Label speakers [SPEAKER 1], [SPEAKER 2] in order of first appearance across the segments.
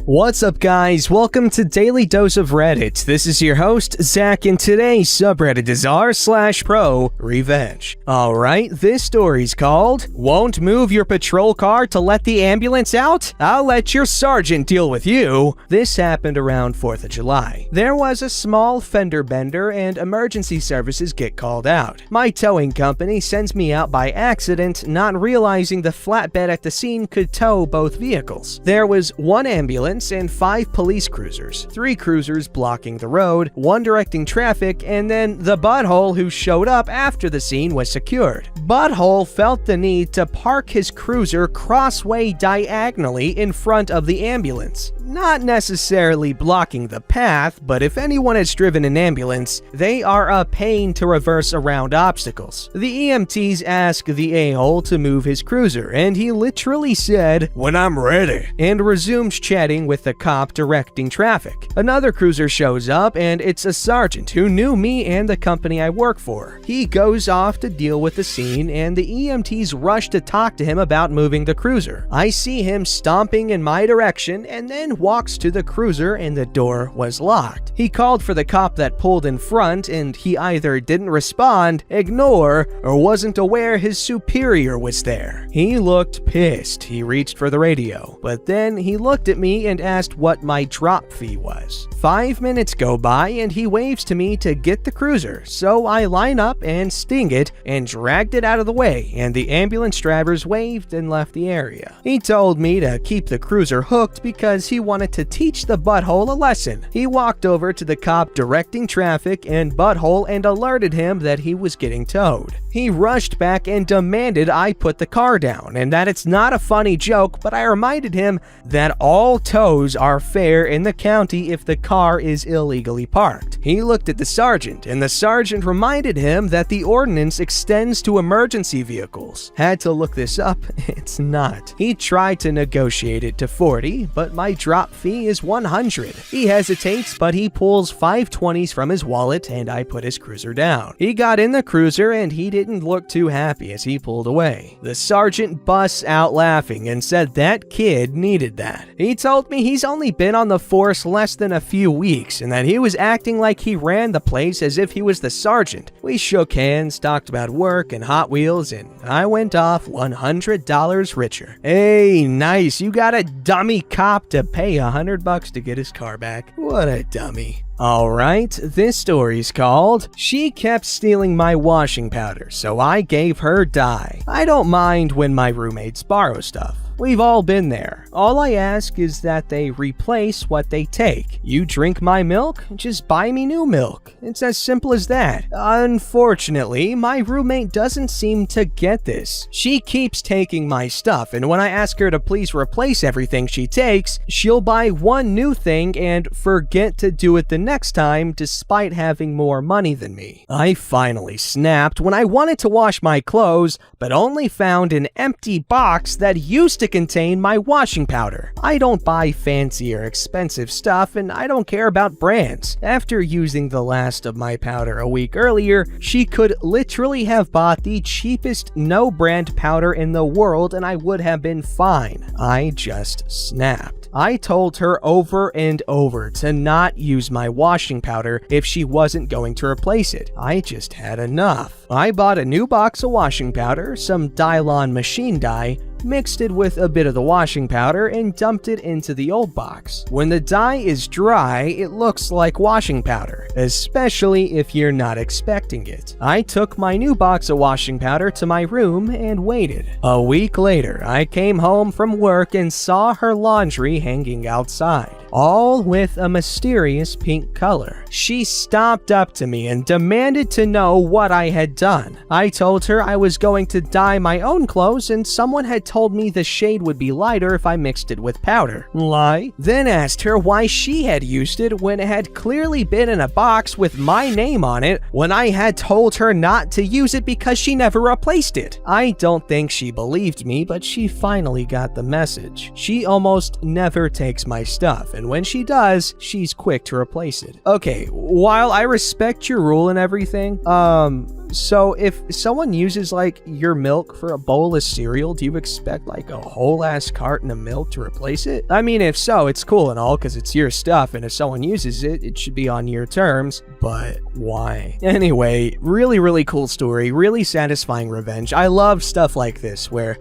[SPEAKER 1] What's up, guys? Welcome to Daily Dose of Reddit. This is your host, Zach, and today's subreddit is r/ProRevenge. Alright, this story's called, "Won't move your patrol car to let the ambulance out? I'll let your sergeant deal with you." This happened around 4th of July. There was a small fender bender and emergency services get called out. My towing company sends me out by accident, not realizing the flatbed at the scene could tow both vehicles. There was one ambulance and 5 police cruisers, 3 cruisers blocking the road, 1 directing traffic, and then the butthole who showed up after the scene was secured. Butthole felt the need to park his cruiser crossway diagonally in front of the ambulance. Not necessarily blocking the path, but if anyone has driven an ambulance, they are a pain to reverse around obstacles. The EMTs asked the a-hole to move his cruiser, and he literally said, "When I'm ready," and resumed chatting with the cop directing traffic. Another cruiser shows up, and it's a sergeant who knew me and the company I work for. He goes off to deal with the scene, and the EMTs rush to talk to him about moving the cruiser. I see him stomping in my direction, and then walks to the cruiser, and the door was locked. He called for the cop that pulled in front, and he either didn't respond, ignore, or wasn't aware his superior was there. He looked pissed. He reached for the radio, but then he looked at me and asked what my drop fee was. 5 minutes go by, and he waves to me to get the cruiser, so I line up and sting it and dragged it out of the way, and the ambulance drivers waved and left the area. He told me to keep the cruiser hooked because he wanted to teach the butthole a lesson. He walked over to the cop directing traffic and butthole and alerted him that he was getting towed. He rushed back and demanded I put the car down and that it's not a funny joke, but I reminded him that all tows are fair in the county if the car is illegally parked. He looked at the sergeant, and the sergeant reminded him that the ordinance extends to emergency vehicles. Had to look this up, it's not. He tried to negotiate it to 40, but my drop fee is 100. He hesitates, but he pulls 520s from his wallet, and I put his cruiser down. He got in the cruiser, and he didn't look too happy as he pulled away. The sergeant busts out laughing and said that kid needed that. He told me he's only been on the force less than a few weeks, and that he was acting like he ran the place as if he was the sergeant. We shook hands, talked about work and Hot Wheels, and I went off $100 richer. Hey, nice, you got a dummy cop to pay $100 to get his car back. What a dummy. Alright, this story's called, "She Kept Stealing My Washing Powder, so I Gave Her Dye." I don't mind when my roommates borrow stuff. We've all been there. All I ask is that they replace what they take. You drink my milk? Just buy me new milk. It's as simple as that. Unfortunately, my roommate doesn't seem to get this. She keeps taking my stuff, and when I ask her to please replace everything she takes, she'll buy one new thing and forget to do it the next time despite having more money than me. I finally snapped when I wanted to wash my clothes, but only found an empty box that used to contain my washing powder. I don't buy fancy or expensive stuff, and I don't care about brands. After using the last of my powder a week earlier, she could literally have bought the cheapest no-brand powder in the world and I would have been fine. I just snapped. I told her over and over to not use my washing powder if she wasn't going to replace it. I just had enough. I bought a new box of washing powder, some Dylon machine dye, mixed it with a bit of the washing powder, and dumped it into the old box. When the dye is dry, it looks like washing powder, especially if you're not expecting it. I took my new box of washing powder to my room and waited. A week later, I came home from work and saw her laundry hanging outside, all with a mysterious pink color. She stomped up to me and demanded to know what I had done. I told her I was going to dye my own clothes and someone had told me the shade would be lighter if I mixed it with powder. Lie. Then asked her why she had used it when it had clearly been in a box with my name on it when I had told her not to use it because she never replaced it. I don't think she believed me, but she finally got the message. She almost never takes my stuff, and when she does, she's quick to replace it. Okay, while I respect your rule and everything, So if someone uses like your milk for a bowl of cereal, do you expect like a whole ass carton of milk to replace it? I mean, if so, it's cool and all because it's your stuff, and if someone uses it, it should be on your terms, but why? Anyway, really cool story, really satisfying revenge. I love stuff like this where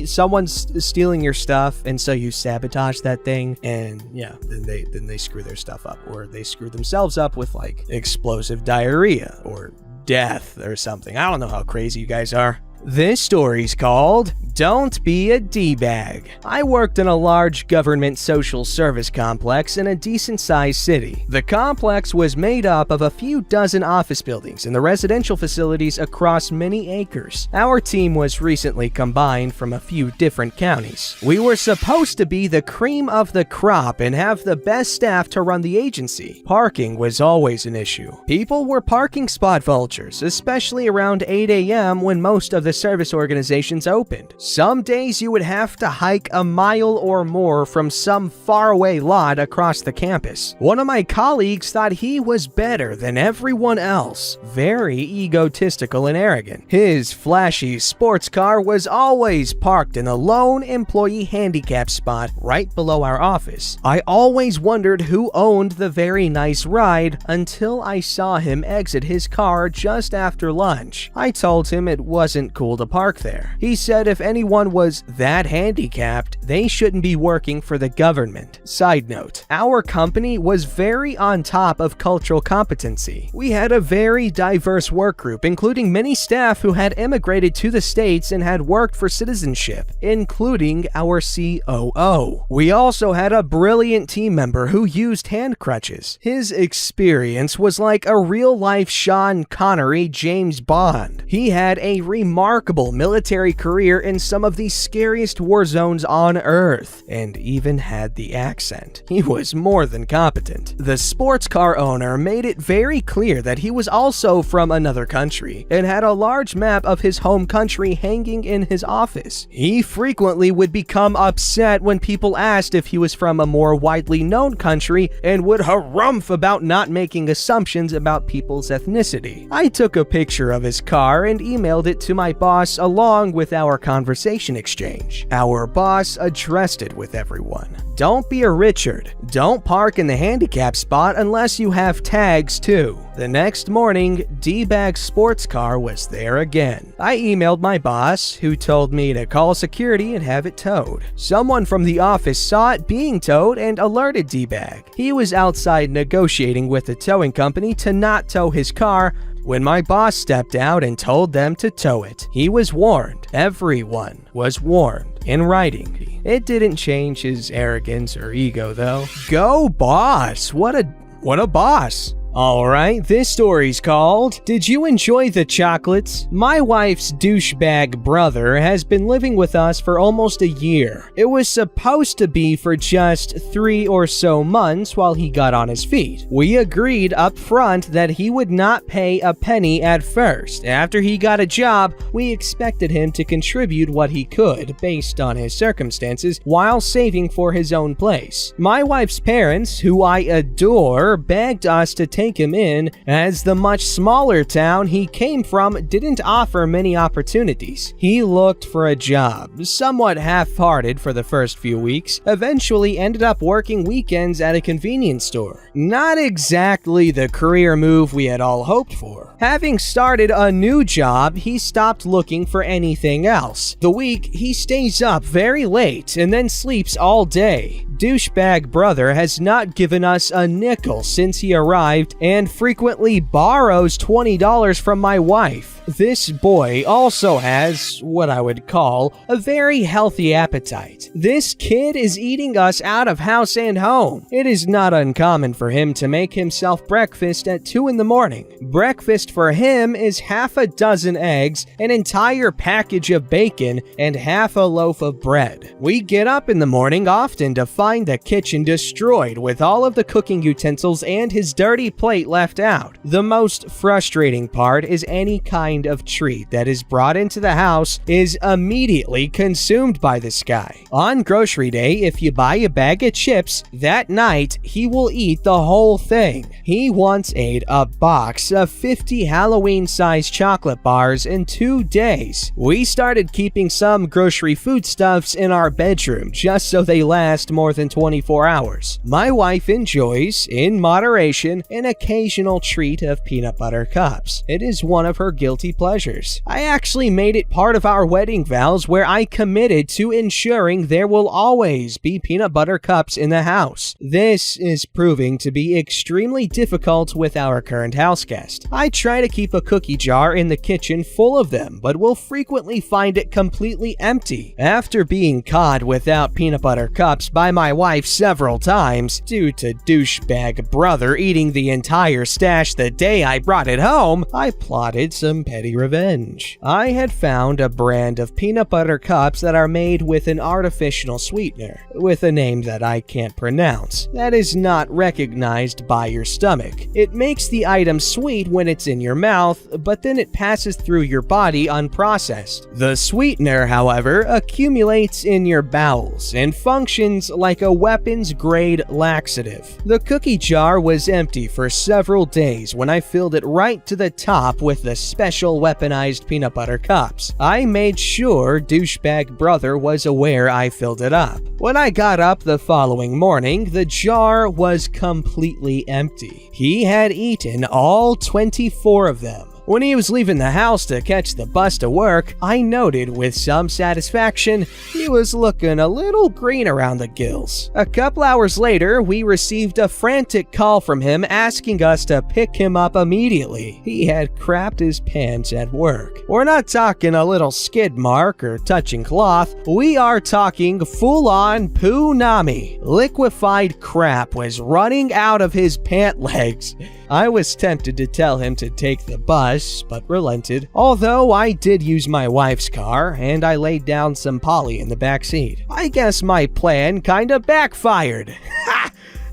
[SPEAKER 1] someone's stealing your stuff and so you sabotage that thing, and yeah, then they screw their stuff up, or they screw themselves up with like explosive diarrhea or death or something. I don't know how crazy you guys are. This story's called Don't Be a Dbag. I worked in a large government social service complex in a decent-sized city. The complex was made up of a few dozen office buildings and the residential facilities across many acres. Our team was recently combined from a few different counties. We were supposed to be the cream of the crop and have the best staff to run the agency. Parking was always an issue. People were parking spot vultures, especially around 8 a.m. when most of the service organizations opened. Some days you would have to hike a mile or more from some faraway lot across the campus. One of my colleagues thought he was better than everyone else. Very egotistical and arrogant. His flashy sports car was always parked in a lone employee handicap spot right below our office. I always wondered who owned the very nice ride until I saw him exit his car just after lunch. I told him it wasn't cool to park there. He said if anyone was that handicapped, they shouldn't be working for the government. Side note, our company was very on top of cultural competency. We had a very diverse work group, including many staff who had immigrated to the States and had worked for citizenship, including our COO. We also had a brilliant team member who used hand crutches. His experience was like a real-life Sean Connery James Bond. He had a remarkable military career in some of the scariest war zones on Earth, and even had the accent. He was more than competent. The sports car owner made it very clear that he was also from another country, and had a large map of his home country hanging in his office. He frequently would become upset when people asked if he was from a more widely known country, and would harumph about not making assumptions about people's ethnicity. I took a picture of his car and emailed it to my boss along with our conversation exchange. Our boss addressed it with everyone. Don't be a Richard. Don't park in the handicap spot unless you have tags too. The next morning, Dbag's sports car was there again. I emailed my boss, who told me to call security and have it towed. Someone from the office saw it being towed and alerted Dbag. He was outside negotiating with the towing company to not tow his car when my boss stepped out and told them to tow it. He was warned. Everyone was warned in writing. It didn't change his arrogance or ego though. Go boss! What a boss! Alright, this story's called Did You Enjoy the Chocolates? My wife's douchebag brother has been living with us for almost a year. It was supposed to be for just 3 or so months while he got on his feet. We agreed up front that he would not pay a penny at first. After he got a job, we expected him to contribute what he could based on his circumstances while saving for his own place. My wife's parents, who I adore, begged us to take him in, as the much smaller town he came from didn't offer many opportunities. He looked for a job, somewhat half-hearted for the first few weeks, eventually ended up working weekends at a convenience store. Not exactly the career move we had all hoped for. Having started a new job, he stopped looking for anything else. The week, he stays up very late and then sleeps all day. Douchebag brother has not given us a nickel since he arrived and frequently borrows $20 from my wife. This boy also has what I would call a very healthy appetite. This kid is eating us out of house and home. It is not uncommon for him to make himself breakfast at 2 in the morning. Breakfast for him is half a dozen eggs, an entire package of bacon, and half a loaf of bread. We get up in the morning often to find the kitchen destroyed with all of the cooking utensils and his dirty plate left out. The most frustrating part is any kind kind of treat that is brought into the house is immediately consumed by this guy. On grocery day, if you buy a bag of chips, that night he will eat the whole thing. He once ate a box of 50 Halloween-sized chocolate bars in 2 days. We started keeping some grocery foodstuffs in our bedroom just so they last more than 24 hours. My wife enjoys, in moderation, an occasional treat of peanut butter cups. It is one of her guilty pleasures. I actually made it part of our wedding vows where I committed to ensuring there will always be peanut butter cups in the house. This is proving to be extremely difficult with our current house guest. I try to keep a cookie jar in the kitchen full of them, but will frequently find it completely empty. After being caught without peanut butter cups by my wife several times due to douchebag brother eating the entire stash the day I brought it home, I plotted some petty revenge. I had found a brand of peanut butter cups that are made with an artificial sweetener, with a name that I can't pronounce, that is not recognized by your stomach. It makes the item sweet when it's in your mouth, but then it passes through your body unprocessed. The sweetener, however, accumulates in your bowels and functions like a weapons-grade laxative. The cookie jar was empty for several days when I filled it right to the top with the special weaponized peanut butter cups. I made sure douchebag brother was aware I filled it up. When I got up the following morning, the jar was completely empty. He had eaten all 24 of them. When he was leaving the house to catch the bus to work, I noted with some satisfaction he was looking a little green around the gills. A couple hours later, we received a frantic call from him asking us to pick him up immediately. He had crapped his pants at work. We're not talking a little skid mark or touching cloth. We are talking full-on poo-nami. Liquefied crap was running out of his pant legs. I was tempted to tell him to take the bus, but relented. Although I did use my wife's car, and I laid down some Polly in the back seat. I guess my plan kinda backfired.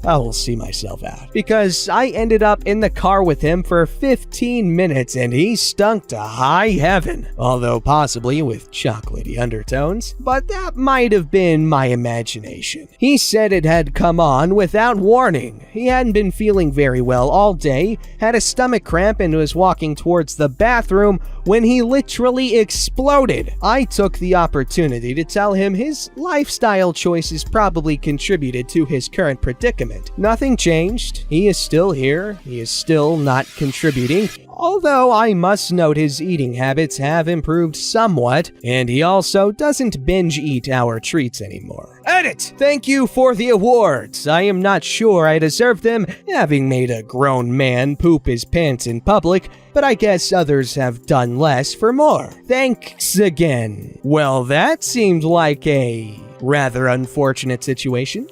[SPEAKER 1] I will see myself out. Because I ended up in the car with him for 15 minutes and he stunk to high heaven. Although possibly with chocolatey undertones. But that might have been my imagination. He said it had come on without warning. He hadn't been feeling very well all day, had a stomach cramp and was walking towards the bathroom when he literally exploded. I took the opportunity to tell him his lifestyle choices probably contributed to his current predicament. Nothing changed. He is still here. He is still not contributing. Although I must note his eating habits have improved somewhat, and he also doesn't binge eat our treats anymore. Edit! Thank you for the awards. I am not sure I deserve them, having made a grown man poop his pants in public, but I guess others have done less for more. Thanks again. Well, that seemed like a rather unfortunate situation.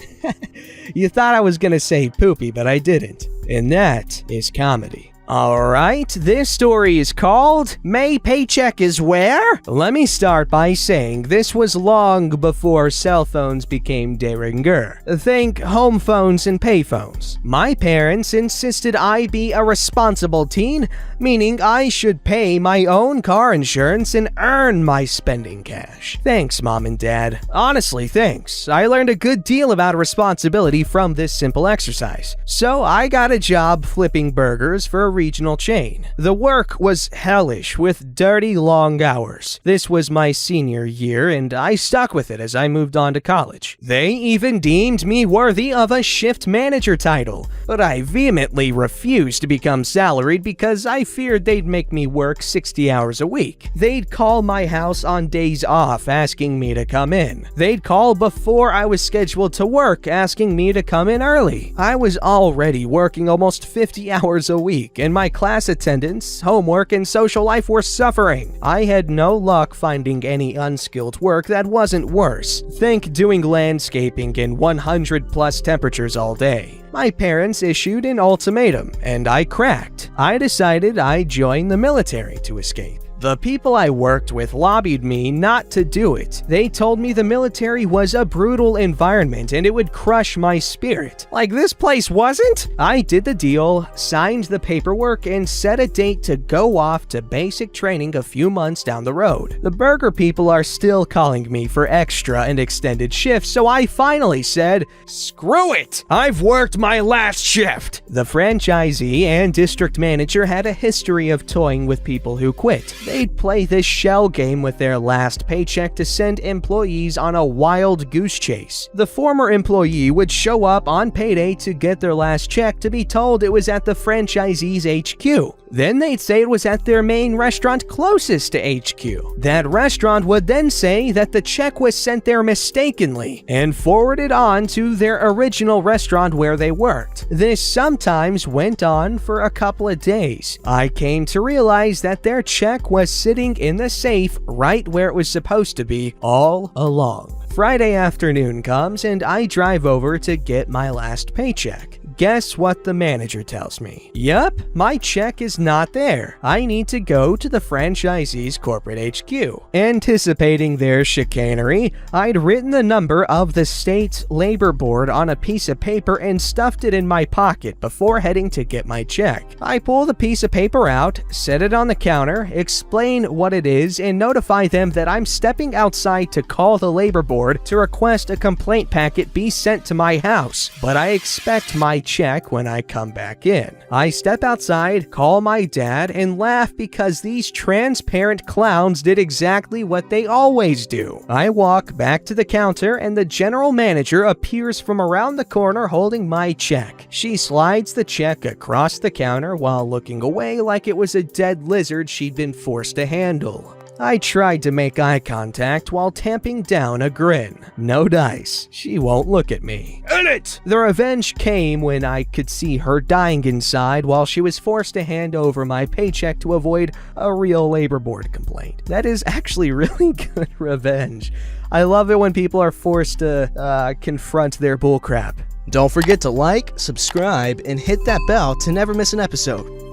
[SPEAKER 1] You thought I was gonna say poopy, but I didn't. And that is comedy. Alright, this story is called May Paycheck is Where? Let me start by saying this was long before cell phones became de rigueur. Think home phones and payphones. My parents insisted I be a responsible teen, meaning I should pay my own car insurance and earn my spending cash. Thanks, Mom and Dad. Honestly, thanks. I learned a good deal about responsibility from this simple exercise. So I got a job flipping burgers for a regional chain. The work was hellish with dirty long hours. This was my senior year and I stuck with it as I moved on to college. They even deemed me worthy of a shift manager title, but I vehemently refused to become salaried because I feared they'd make me work 60 hours a week. They'd call my house on days off asking me to come in. They'd call before I was scheduled to work asking me to come in early. I was already working almost 50 hours a week and my class attendance, homework, and social life were suffering. I had no luck finding any unskilled work that wasn't worse. Think doing landscaping in 100+ temperatures all day. My parents issued an ultimatum, and I cracked. I decided I'd join the military to escape. The people I worked with lobbied me not to do it. They told me the military was a brutal environment and it would crush my spirit. Like this place wasn't? I did the deal, signed the paperwork, and set a date to go off to basic training a few months down the road. The burger people are still calling me for extra and extended shifts, so I finally said, "Screw it! I've worked my last shift." The franchisee and district manager had a history of toying with people who quit. They'd play this shell game with their last paycheck to send employees on a wild goose chase. The former employee would show up on payday to get their last check to be told it was at the franchisee's HQ. Then they'd say it was at their main restaurant closest to HQ. That restaurant would then say that the check was sent there mistakenly and forwarded on to their original restaurant where they worked. This sometimes went on for a couple of days. I came to realize that their check was sitting in the safe right where it was supposed to be all along. Friday afternoon comes and I drive over to get my last paycheck. Guess what the manager tells me? Yup, my check is not there. I need to go to the franchisee's corporate HQ. Anticipating their chicanery, I'd written the number of the state labor board on a piece of paper and stuffed it in my pocket before heading to get my check. I pull the piece of paper out, set it on the counter, explain what it is, and notify them that I'm stepping outside to call the labor board to request a complaint packet be sent to my house, but I expect my check when I come back in. I step outside, call my dad, and laugh because these transparent clowns did exactly what they always do. I walk back to the counter and the general manager appears from around the corner holding my check. She slides the check across the counter while looking away like it was a dead lizard she'd been forced to handle. I tried to make eye contact while tamping down a grin. No dice. She won't look at me. Edit! The revenge came when I could see her dying inside while she was forced to hand over my paycheck to avoid a real labor board complaint. That is actually really good revenge. I love it when people are forced to confront their bullcrap.
[SPEAKER 2] Don't forget to like, subscribe, and hit that bell to never miss an episode.